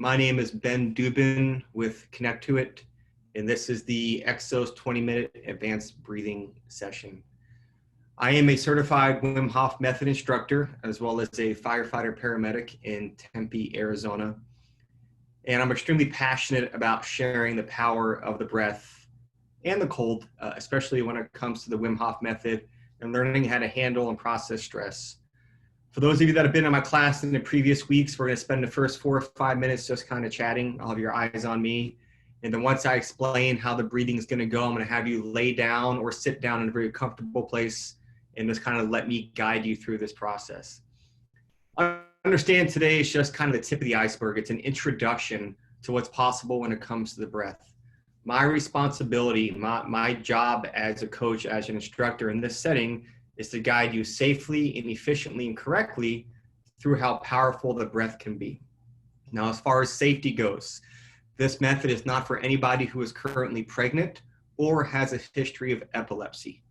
My name is Ben Dubin with Connect to It, and this is the Exos 20-minute advanced breathing session. I am a certified Wim Hof Method instructor, as well as a firefighter paramedic in Tempe, Arizona. And I'm extremely passionate about sharing the power of the breath and the cold, especially when it comes to the Wim Hof Method and learning how to handle and process stress. For those of you that have been in my class in the previous weeks, we're going to spend the first 4 or 5 minutes just kind of chatting. I'll have your eyes on me. And then once I explain how the breathing is going to go, I'm going to have you lay down or sit down in a very comfortable place and just kind of let me guide you through this process. Understand today is just kind of the tip of the iceberg. It's an introduction to what's possible when it comes to the breath. My responsibility, my job as a coach, as an instructor in this setting is to guide you safely and efficiently and correctly through how powerful the breath can be. Now, as far as safety goes, this method is not for anybody who is currently pregnant or has a history of epilepsy.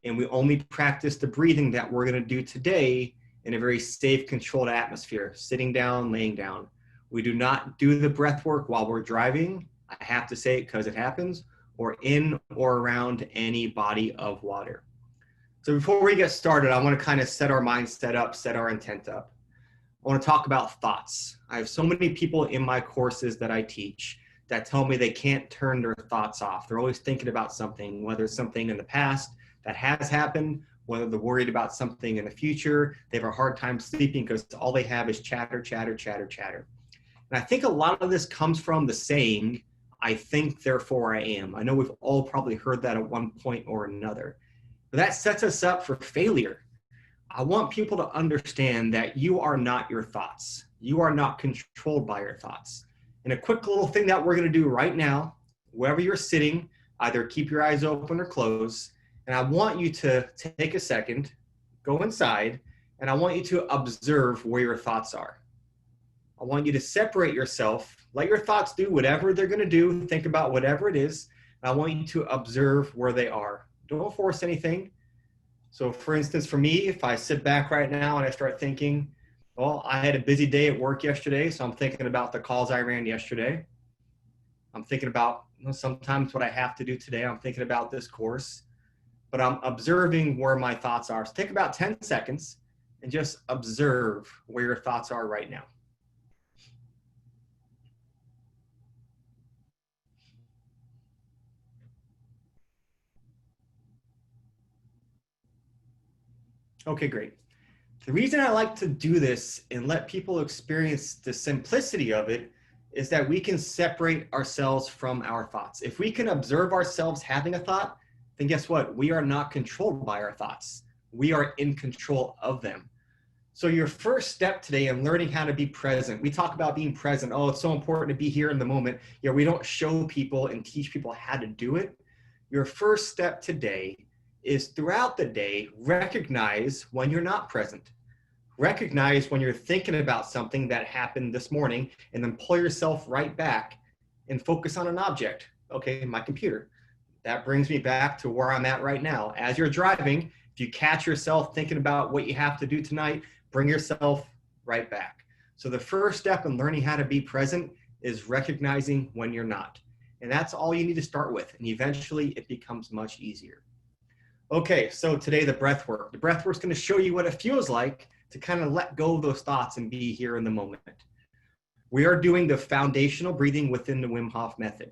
And we only practice the breathing that we're going to do today in a very safe, controlled atmosphere, sitting down, laying down. We do not do the breath work while we're driving. I have to say it because it happens, or in or around any body of water. So before we get started, I want to kind of set our mindset up, set our intent up. I want to talk about thoughts. I have so many people in my courses that I teach that tell me they can't turn their thoughts off. They're always thinking about something, whether it's something in the past that has happened, whether they're worried about something in the future. They have a hard time sleeping because all they have is chatter, chatter, chatter, chatter. And I think a lot of this comes from the saying, I think, therefore I am. I know we've all probably heard that at one point or another. But that sets us up for failure. I want people to understand that you are not your thoughts. You are not controlled by your thoughts. And a quick little thing that we're going to do right now, wherever you're sitting, either keep your eyes open or close. And I want you to take a second, go inside, and I want you to observe where your thoughts are. I want you to separate yourself, let your thoughts do whatever they're going to do, think about whatever it is, and I want you to observe where they are. Don't force anything. So for instance, for me, if I sit back right now and I start thinking, well, I had a busy day at work yesterday, so I'm thinking about the calls I ran yesterday. I'm thinking about sometimes what I have to do today. I'm thinking about this course, but I'm observing where my thoughts are. So take about 10 seconds and just observe where your thoughts are right now. Okay, great. The reason I like to do this and let people experience the simplicity of it is that we can separate ourselves from our thoughts. If we can observe ourselves having a thought, then guess what? We are not controlled by our thoughts. We are in control of them. So your first step today in learning how to be present, we talk about being present. Oh, it's so important to be here in the moment. Yeah, we don't show people and teach people how to do it. Your first step today is throughout the day, recognize when you're not present. Recognize when you're thinking about something that happened this morning, and then pull yourself right back and focus on an object. Okay, my computer. That brings me back to where I'm at right now. As you're driving, if you catch yourself thinking about what you have to do tonight, bring yourself right back. So the first step in learning how to be present is recognizing when you're not. And that's all you need to start with. And eventually it becomes much easier. Okay, so today the breath work. The breath work is going to show you what it feels like to kind of let go of those thoughts and be here in the moment. We are doing the foundational breathing within the Wim Hof Method.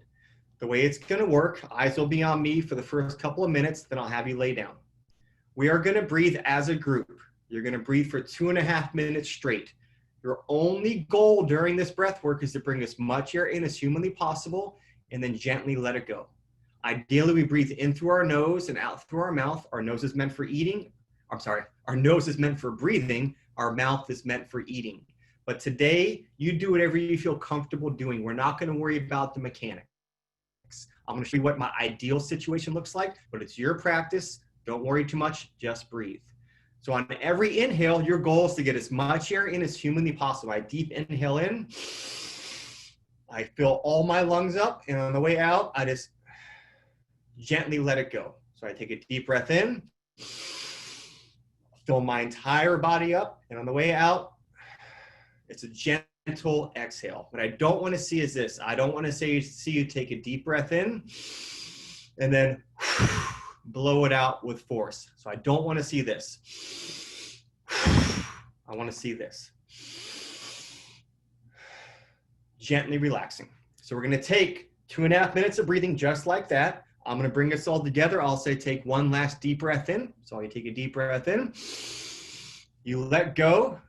The way it's going to work, eyes will be on me for the first couple of minutes, then I'll have you lay down. We are going to breathe as a group. You're going to breathe for 2.5 minutes straight. Your only goal during this breath work is to bring as much air in as humanly possible and then gently let it go. Ideally, we breathe in through our nose and out through our mouth. Our nose is meant for eating. Our nose is meant for breathing. Our mouth is meant for eating. But today, you do whatever you feel comfortable doing. We're not going to worry about the mechanics. I'm going to show you what my ideal situation looks like, but it's your practice. Don't worry too much. Just breathe. So on every inhale, your goal is to get as much air in as humanly possible. I deep inhale in. I fill all my lungs up. And on the way out, I just gently let it go. So I take a deep breath in, fill my entire body up, and on the way out, it's a gentle gentle exhale. What I don't want to see is this. I don't want to see you take a deep breath in and then blow it out with force. So I don't want to see this. I want to see this. Gently relaxing. So we're going to take 2.5 minutes of breathing just like that. I'm going to bring us all together. I'll say take one last deep breath in. So you take a deep breath in. You let go,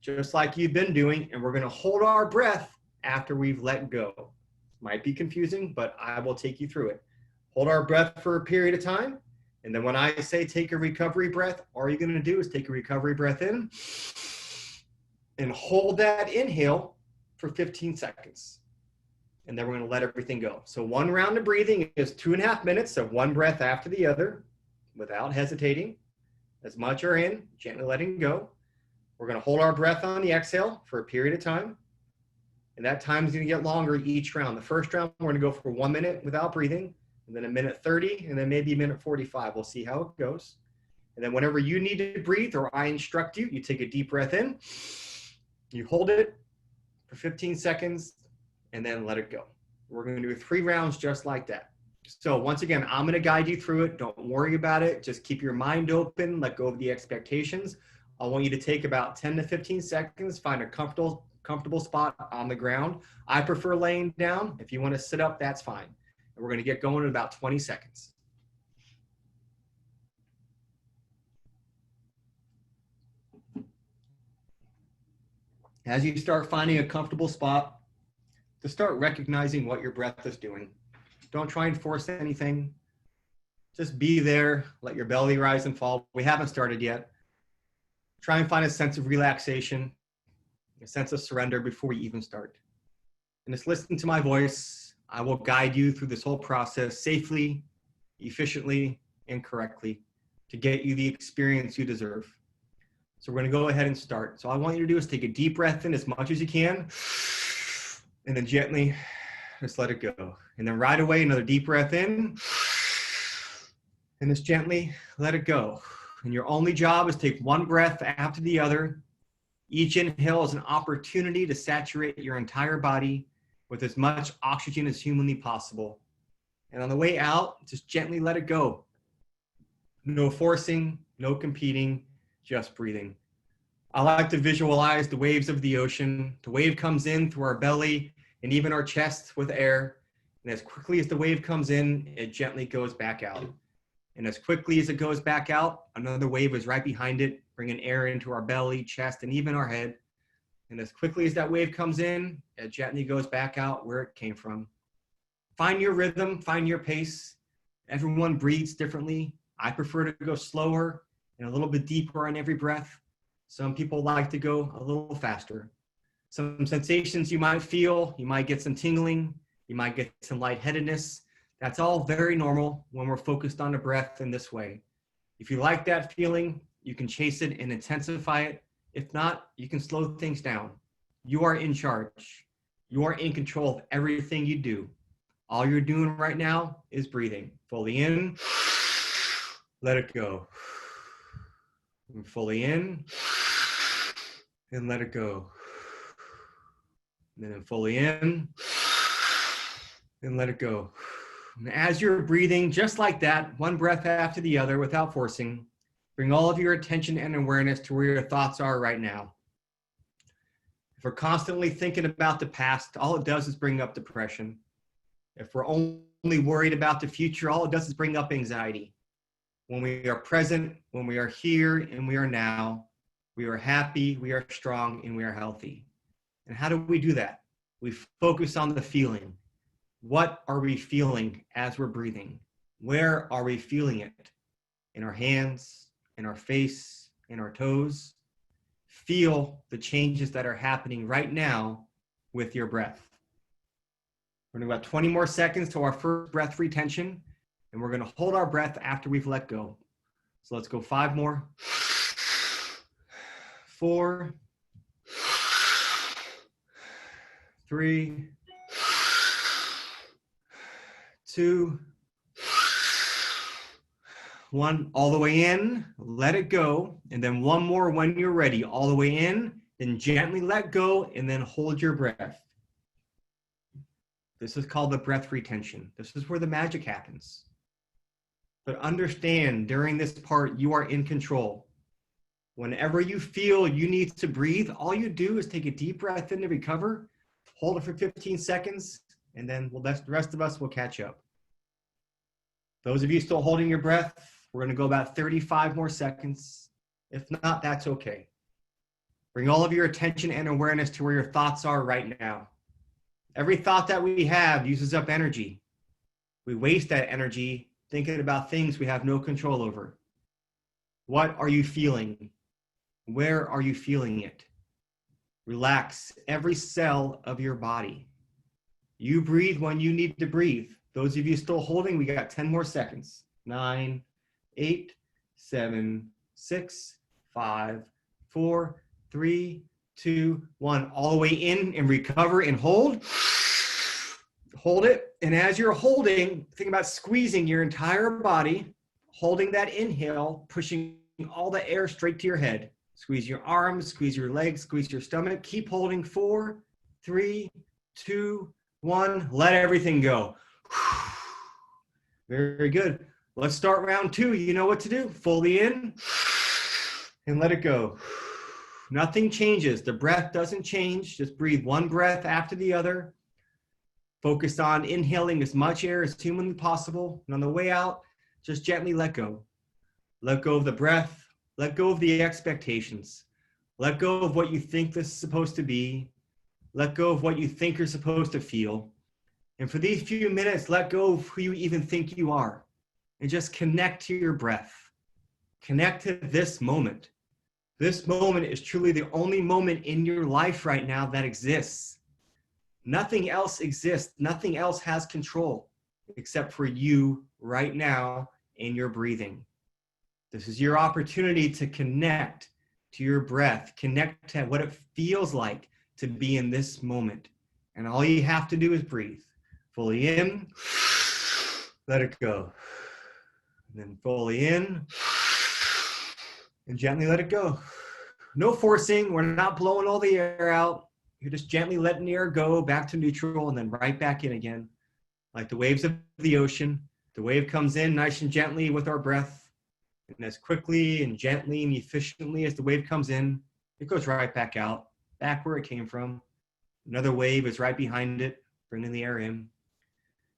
just like you've been doing, and we're going to hold our breath after we've let go. Might be confusing, but I will take you through it. Hold our breath for a period of time, and then when I say take a recovery breath, all you're going to do is take a recovery breath in and hold that inhale for 15 seconds. And then we're going to let everything go. So one round of breathing is 2.5 minutes of one breath after the other without hesitating. As much or in, gently letting go. We're going to hold our breath on the exhale for a period of time. And that time is going to get longer each round. The first round, we're going to go for 1 minute without breathing, and then 1:30, and then maybe 1:45. We'll see how it goes. And then whenever you need to breathe or I instruct you, you take a deep breath in, you hold it for 15 seconds, and then let it go. We're going to do 3 rounds just like that. So once again, I'm going to guide you through it. Don't worry about it. Just keep your mind open. Let go of the expectations. I want you to take about 10 to 15 seconds, find a comfortable spot on the ground. I prefer laying down. If you want to sit up, that's fine. And we're going to get going in about 20 seconds. As you start finding a comfortable spot, to start recognizing what your breath is doing. Don't try and force anything. Just be there. Let your belly rise and fall. We haven't started yet. Try and find a sense of relaxation, a sense of surrender before we even start. And just listen to my voice. I will guide you through this whole process safely, efficiently, and correctly to get you the experience you deserve. So we're going to go ahead and start. So all I want you to do is take a deep breath in as much as you can, and then gently just let it go. And then right away, another deep breath in, and just gently let it go. And your only job is take one breath after the other. Each inhale is an opportunity to saturate your entire body with as much oxygen as humanly possible. And on the way out, just gently let it go. No forcing, no competing, just breathing. I like to visualize the waves of the ocean. The wave comes in through our belly and even our chest with air. And as quickly as the wave comes in, it gently goes back out. And as quickly as it goes back out, another wave is right behind it, bringing air into our belly, chest, and even our head. And as quickly as that wave comes in, it gently goes back out where it came from. Find your rhythm, find your pace. Everyone breathes differently. I prefer to go slower and a little bit deeper on every breath. Some people like to go a little faster. Some sensations you might feel, you might get some tingling, you might get some lightheadedness. That's all very normal when we're focused on the breath in this way. If you like that feeling, you can chase it and intensify it. If not, you can slow things down. You are in charge. You are in control of everything you do. All you're doing right now is breathing. Fully in, let it go. And fully in, and let it go. And then fully in, and let it go. And as you're breathing, just like that, one breath after the other without forcing, bring all of your attention and awareness to where your thoughts are right now. If we're constantly thinking about the past, all it does is bring up depression. If we're only worried about the future, all it does is bring up anxiety. When we are present, when we are here and we are now, we are happy, we are strong, and we are healthy. And how do we do that? We focus on the feeling. What are we feeling as we're breathing? Where are we feeling it? In our hands, in our face, in our toes. Feel the changes that are happening right now with your breath. We're going to about 20 more seconds to our first breath retention, and we're going to hold our breath after we've let go. So let's go 5 more. 4, 3, 2, 1. All the way in, let it go. And then one more when you're ready. All the way in Then gently let go and then hold your breath. This is called the breath retention. This is where the magic happens. But understand, during this part, you are in control. Whenever you feel you need to breathe, all you do is take a deep breath in to recover, hold it for 15 seconds, and then the rest of us will catch up. Those of you still holding your breath, we're going to go about 35 more seconds. If not, that's okay. Bring all of your attention and awareness to where your thoughts are right now. Every thought that we have uses up energy. We waste that energy thinking about things we have no control over. What are you feeling? Where are you feeling it? Relax every cell of your body. You breathe when you need to breathe. Those of you still holding, we got 10 more seconds. 9, 8, 7, 6, 5, 4, 3, 2, 1. All the way in and recover and hold. Hold it. And as you're holding, think about squeezing your entire body, holding that inhale, pushing all the air straight to your head. Squeeze your arms, squeeze your legs, squeeze your stomach. Keep holding. 4, 3, 2, 1. Let everything go. Very good. Let's start round 2. You know what to do. Fully in and let it go. Nothing changes. The breath doesn't change. Just breathe one breath after the other. Focus on inhaling as much air as humanly possible. And on the way out, just gently let go. Let go of the breath. Let go of the expectations. Let go of what you think this is supposed to be. Let go of what you think you're supposed to feel. And for these few minutes, let go of who you even think you are. And just connect to your breath. Connect to this moment. This moment is truly the only moment in your life right now that exists. Nothing else exists. Nothing else has control except for you right now and your breathing. This is your opportunity to connect to your breath, connect to what it feels like to be in this moment. And all you have to do is breathe. Fully in, let it go. And then fully in, and gently let it go. No forcing. We're not blowing all the air out. You're just gently letting the air go back to neutral and then right back in again. Like the waves of the ocean. The wave comes in nice and gently with our breath. And as quickly and gently and efficiently as the wave comes in, it goes right back out, back where it came from. Another wave is right behind it, bringing the air in.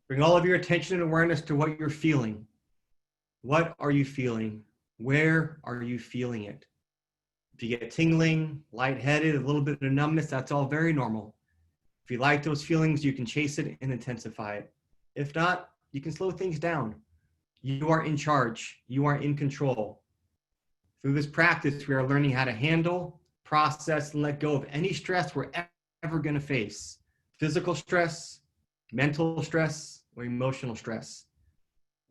Bring all of your attention and awareness to what you're feeling. What are you feeling? Where are you feeling it? If you get tingling, lightheaded, a little bit of numbness, that's all very normal. If you like those feelings, you can chase it and intensify it. If not, you can slow things down. You are in charge. You are in control. Through this practice, we are learning how to handle, process, and let go of any stress we're ever going to face. Physical stress, mental stress, or emotional stress.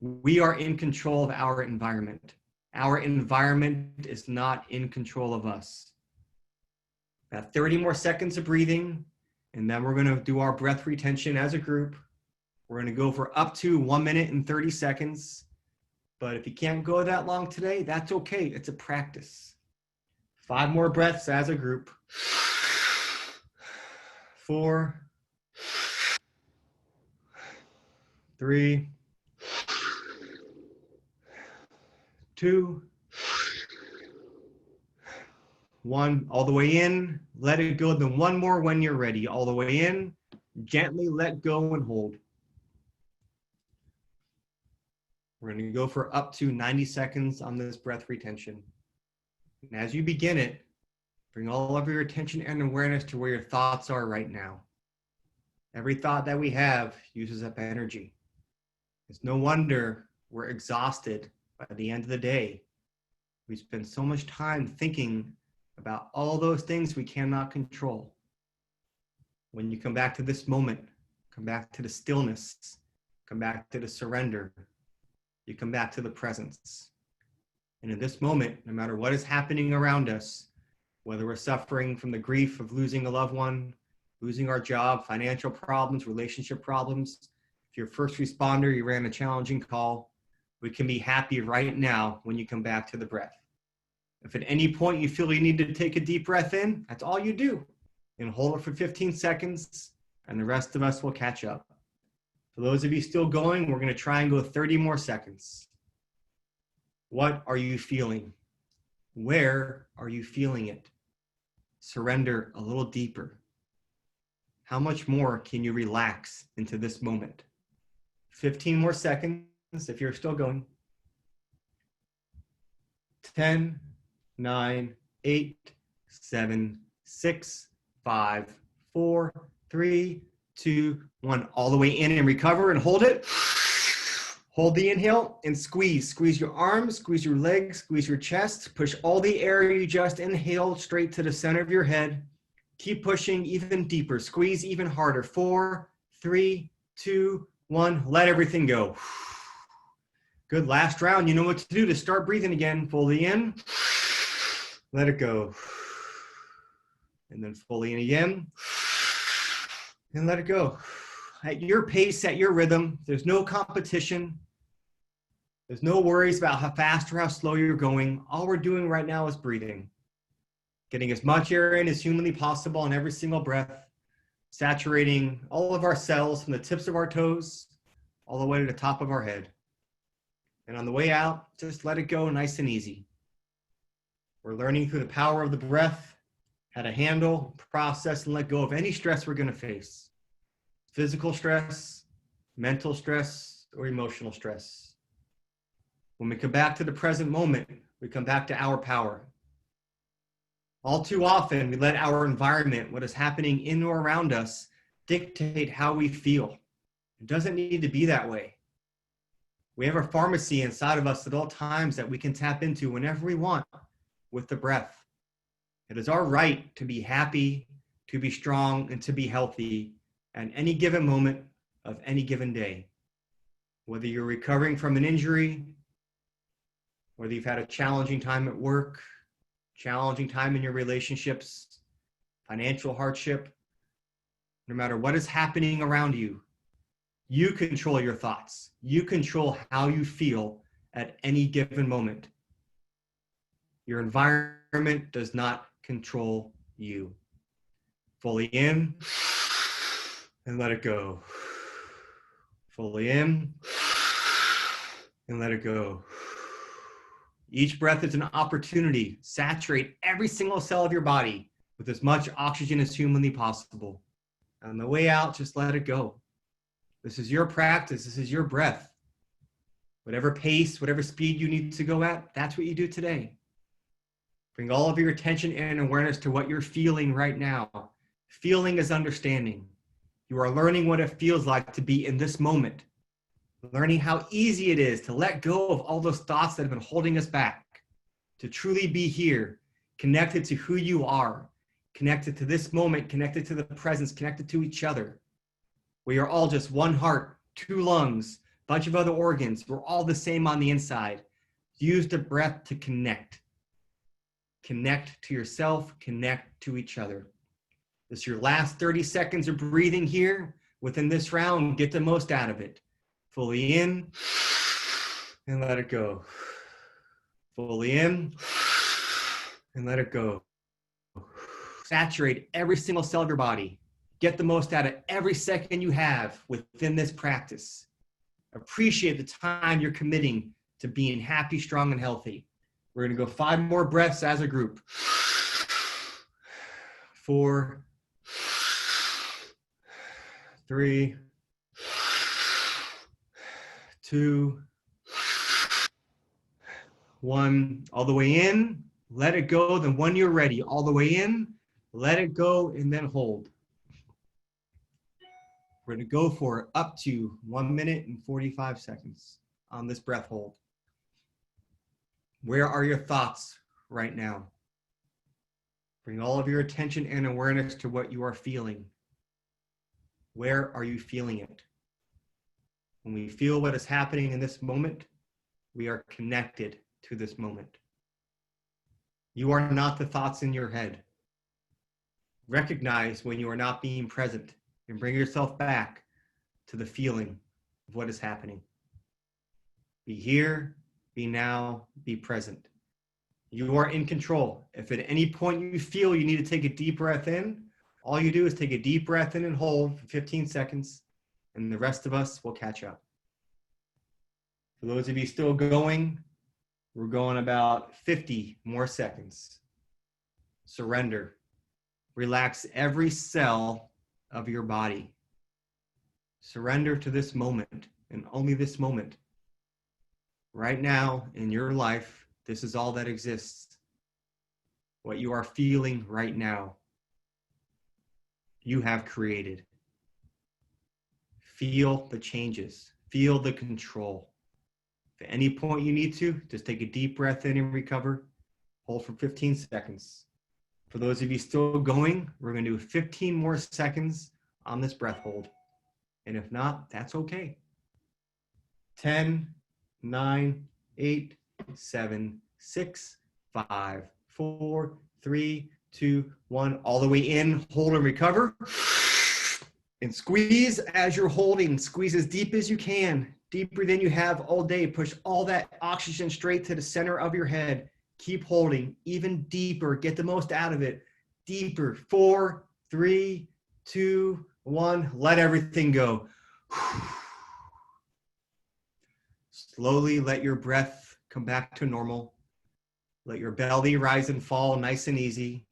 We are in control of our environment. Our environment is not in control of us. About 30 more seconds of breathing, and then we're going to do our breath retention as a group. We're going to go for up to 1 minute and 30 seconds. But if you can't go that long today, that's okay. It's a practice. 5 more breaths as a group. 4, 3, 2, 1. All the way in, let it go. Then 1 more when you're ready. All the way in, gently let go and hold. We're going to go for up to 90 seconds on this breath retention. And as you begin it, bring all of your attention and awareness to where your thoughts are right now. Every thought that we have uses up energy. It's no wonder we're exhausted by the end of the day. We spend so much time thinking about all those things we cannot control. When you come back to this moment, come back to the stillness, come back to the surrender, you come back to the presence. And in this moment, no matter what is happening around us, whether we're suffering from the grief of losing a loved one, losing our job, financial problems, relationship problems, if you're a first responder, you ran a challenging call, we can be happy right now when you come back to the breath. If at any point you feel you need to take a deep breath in, that's all you do. And hold it for 15 seconds, and the rest of us will catch up. For those of you still going, we're going to try and go 30 more seconds. What are you feeling? Where are you feeling it? Surrender a little deeper. How much more can you relax into this moment? 15 more seconds if you're still going. 10, 9, 8, 7, 6, 5, 4, 3, 2, 1. All the way in and recover and hold it. Hold the inhale and squeeze. Squeeze your arms, squeeze your legs, squeeze your chest. Push all the air you just inhaled straight to the center of your head. Keep pushing even deeper. Squeeze even harder. 4, 3, 2, 1. Let everything go. Good. Last round. You know what to do to start breathing again. Fully in. Let it go. And then fully in again. And let it go. At your pace, at your rhythm. There's no competition. There's no worries about how fast or how slow you're going. All we're doing right now is breathing. Getting as much air in as humanly possible on every single breath. Saturating all of our cells from the tips of our toes all the way to the top of our head. And on the way out, just let it go nice and easy. We're learning through the power of the breath how to handle, process, and let go of any stress we're going to face. Physical stress, mental stress, or emotional stress. When we come back to the present moment, we come back to our power. All too often, we let our environment, what is happening in or around us, dictate how we feel. It doesn't need to be that way. We have a pharmacy inside of us at all times that we can tap into whenever we want with the breath. It is our right to be happy, to be strong, and to be healthy at any given moment of any given day. Whether you're recovering from an injury, whether you've had a challenging time at work, challenging time in your relationships, financial hardship, no matter what is happening around you, you control your thoughts. You control how you feel at any given moment. Your environment does not control you. Fully in and let it go. Fully in and let it go. Each breath is an opportunity. Saturate every single cell of your body with as much oxygen as humanly possible. On the way out, just let it go. This is your practice. This is your breath. Whatever pace, whatever speed you need to go at, that's what you do today. Bring all of your attention and awareness to what you're feeling right now. Feeling is understanding. You are learning what it feels like to be in this moment. Learning how easy it is to let go of all those thoughts that have been holding us back. To truly be here, connected to who you are, connected to this moment, connected to the presence, connected to each other. We are all just one heart, two lungs, a bunch of other organs. We're all the same on the inside. Use the breath to connect. Connect to yourself, connect to each other. This is your last 30 seconds of breathing here. Within this round, get the most out of it. Fully in and let it go. Fully in and let it go. Saturate every single cell of your body. Get the most out of every second you have within this practice. Appreciate the time you're committing to being happy, strong, and healthy. We're going to go 5 more breaths as a group. 4, 3, 2, 1. All the way in, let it go. Then when you're ready, all the way in, let it go, and then hold. We're going to go for up to 1 minute and 45 seconds on this breath hold. Where are your thoughts right now? Bring all of your attention and awareness to what you are feeling. Where are you feeling it? When we feel what is happening in this moment, we are connected to this moment. You are not the thoughts in your head. Recognize when you are not being present and bring yourself back to the feeling of what is happening. Be here, be now, be present. You are in control. If at any point you feel you need to take a deep breath in, all you do is take a deep breath in and hold for 15 seconds, and the rest of us will catch up. For those of you still going, we're going about 50 more seconds. Surrender. Relax every cell of your body. Surrender to this moment and only this moment. Right now in your life, this is all that exists. What you are feeling right now, you have created. Feel the changes. Feel the control. If at any point you need to, just take a deep breath in and recover. Hold for 15 seconds. For those of you still going, we're going to do 15 more seconds on this breath hold. And if not, that's okay. 10, 9, 8, 7, 6, 5, 4, 3, 2, 1. All the way in, hold and recover. And squeeze as you're holding. Squeeze as deep as you can. Deeper than you have all day. Push all that oxygen straight to the center of your head. Keep holding. Even deeper. Get the most out of it. Deeper. 4, 3, 2, 1. Let everything go. Slowly let your breath come back to normal. Let your belly rise and fall nice and easy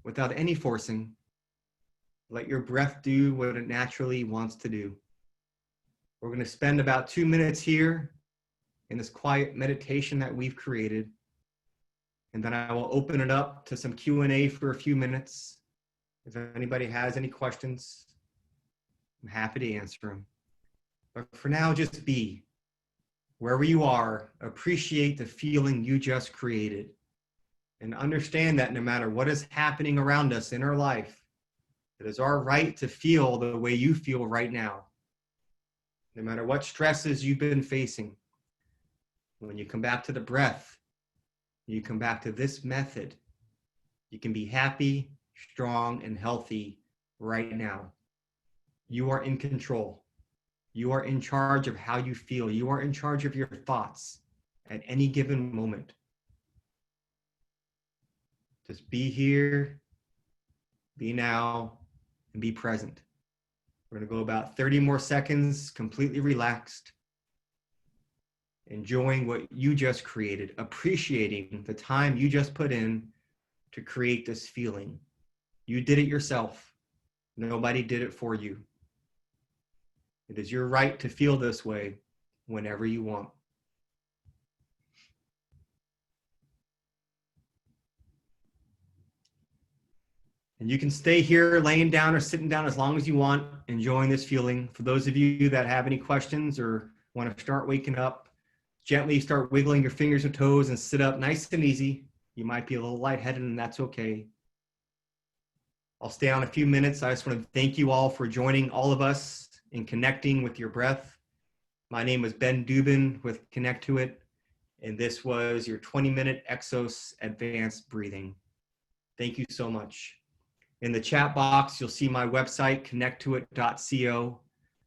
without any forcing. Let your breath do what it naturally wants to do. We're going to spend about 2 minutes here in this quiet meditation that we've created. And then I will open it up to some Q&A for a few minutes. If anybody has any questions, I'm happy to answer them. But for now, just be. Wherever you are, appreciate the feeling you just created. And understand that no matter what is happening around us in our life, it is our right to feel the way you feel right now. No matter what stresses you've been facing, when you come back to the breath, you come back to this method, you can be happy, strong, and healthy right now. You are in control. You are in charge of how you feel. You are in charge of your thoughts at any given moment. Just be here, be now, and be present. We're going to go about 30 more seconds, completely relaxed, enjoying what you just created, appreciating the time you just put in to create this feeling. You did it yourself. Nobody did it for you. It is your right to feel this way whenever you want. And you can stay here laying down or sitting down as long as you want, enjoying this feeling. For those of you that have any questions or want to start waking up, gently start wiggling your fingers and toes and sit up nice and easy. You might be a little lightheaded, and that's okay. I'll stay on a few minutes. I just want to thank you all for joining all of us in connecting with your breath. My name is Ben Dubin with Connect to It, and this was your 20-minute Exos Advanced Breathing. Thank you so much. In the chat box, you'll see my website, connecttoit.co,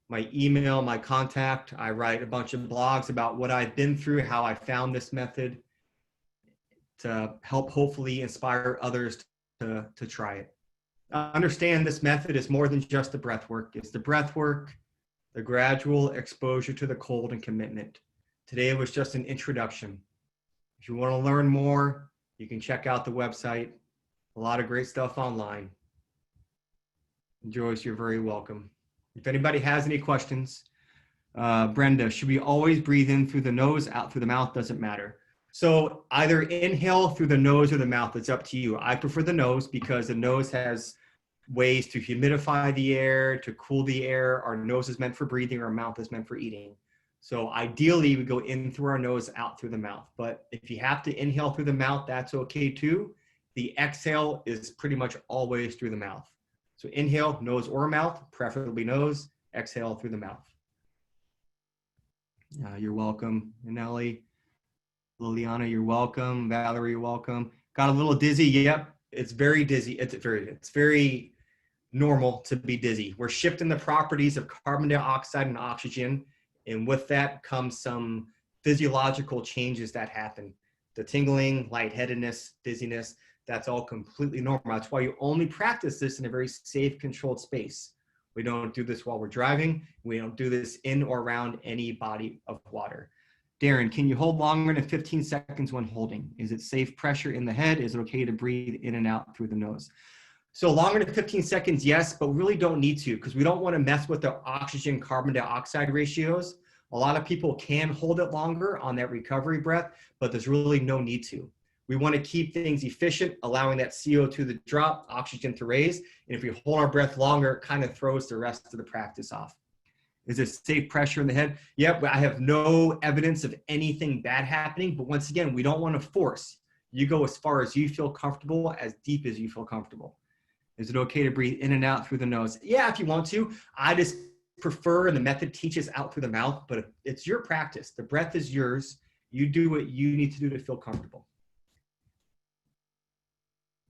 my email, my contact. I write a bunch of blogs about what I've been through, how I found this method to help hopefully inspire others to try it. Understand this method is more than just the breath work. It's the breath work, the gradual exposure to the cold, and commitment. Today was just an introduction. If you want to learn more, you can check out the website. A lot of great stuff online. Joyce, you're very welcome. If anybody has any questions, Brenda, should we always breathe in through the nose, out through the mouth? Doesn't matter. So either inhale through the nose or the mouth. It's up to you. I prefer the nose because the nose has ways to humidify the air, to cool the air. Our nose is meant for breathing. Our mouth is meant for eating. So ideally, we go in through our nose, out through the mouth. But if you have to inhale through the mouth, that's okay too. The exhale is pretty much always through the mouth. So inhale, nose or mouth, preferably nose. Exhale through the mouth. You're welcome. Nelly, Liliana, you're welcome. Valerie, you're welcome. Got a little dizzy. Yep, it's very dizzy. It's very normal to be dizzy. We're shifting the properties of carbon dioxide and oxygen, and with that comes some physiological changes that happen. The tingling, lightheadedness, dizziness, that's all completely normal. That's why you only practice this in a very safe, controlled space. We don't do this while we're driving. We don't do this in or around any body of water. Darren, can you hold longer than 15 seconds when holding? Is it safe pressure in the head? Is it okay to breathe in and out through the nose? So longer than 15 seconds, yes, but we really don't need to because we don't want to mess with the oxygen carbon dioxide ratios. A lot of people can hold it longer on that recovery breath, but there's really no need to. We want to keep things efficient, allowing that CO2 to drop, oxygen to raise. And if we hold our breath longer, it kind of throws the rest of the practice off. Is it safe pressure in the head? Yep, I have no evidence of anything bad happening, but once again, we don't want to force. You go as far as you feel comfortable, as deep as you feel comfortable. Is it okay to breathe in and out through the nose? Yeah, if you want to. I just prefer, and the method teaches out through the mouth, but it's your practice. The breath is yours. You do what you need to do to feel comfortable.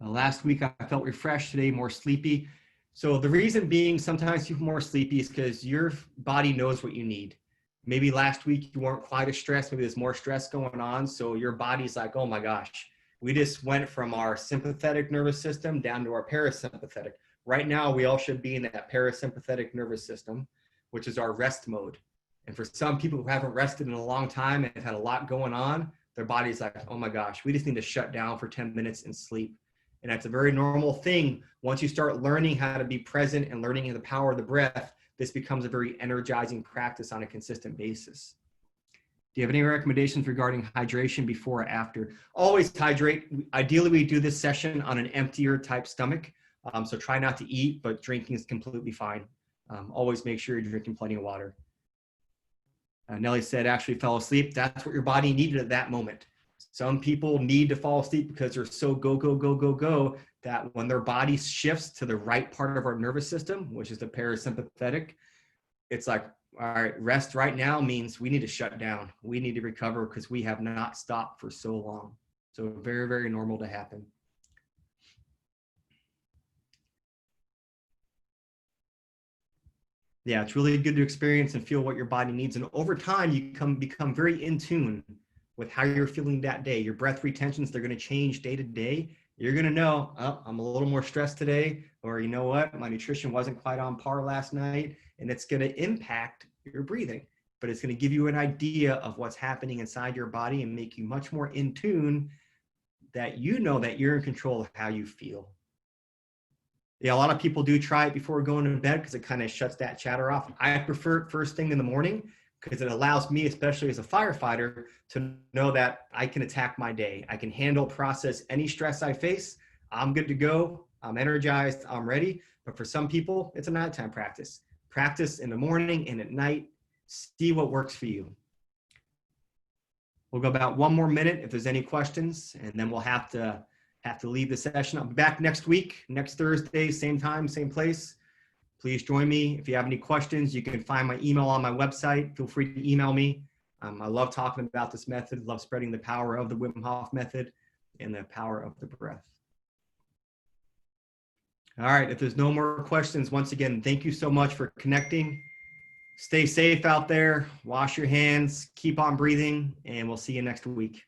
Last week, I felt refreshed. Today, more sleepy. So the reason being sometimes people are more sleepy is because your body knows what you need. Maybe last week you weren't quite as stressed. Maybe there's more stress going on. So your body's like, oh my gosh, we just went from our sympathetic nervous system down to our parasympathetic. Right now, we all should be in that parasympathetic nervous system, which is our rest mode. And for some people who haven't rested in a long time and have had a lot going on, their body's like, oh my gosh, we just need to shut down for 10 minutes and sleep. And that's a very normal thing. Once you start learning how to be present and learning the power of the breath, this becomes a very energizing practice on a consistent basis. Do you have any recommendations regarding hydration before or after? Always hydrate. Ideally, we do this session on an emptier type stomach. So try not to eat, but drinking is completely fine. Always make sure you're drinking plenty of water. Nellie said, actually fell asleep. That's what your body needed at that moment. Some people need to fall asleep because they're so go, go, go, go, go, that when their body shifts to the right part of our nervous system, which is the parasympathetic, it's like, all right, rest right now means we need to shut down. We need to recover because we have not stopped for so long. So very, very normal to happen. Yeah, it's really good to experience and feel what your body needs. And over time, you become very in tune with how you're feeling that day. Your breath retentions, they're going to change day to day. You're going to know, oh, I'm a little more stressed today, or you know what, my nutrition wasn't quite on par last night, and it's going to impact your breathing. But it's going to give you an idea of what's happening inside your body and make you much more in tune that you know that you're in control of how you feel. Yeah, a lot of people do try it before going to bed because it kind of shuts that chatter off. I prefer it first thing in the morning because it allows me, especially as a firefighter, to know that I can attack my day. I can handle, process any stress I face. I'm good to go. I'm energized. I'm ready. But for some people, it's a nighttime practice. Practice in the morning and at night. See what works for you. We'll go about 1 more minute if there's any questions, and then we'll have to leave the session. I'll be back next week, next Thursday, same time, same place. Please join me. If you have any questions, you can find my email on my website. Feel free to email me. I love talking about this method, love spreading the power of the Wim Hof method and the power of the breath. All right, if there's no more questions, once again, thank you so much for connecting. Stay safe out there, wash your hands, keep on breathing, and we'll see you next week.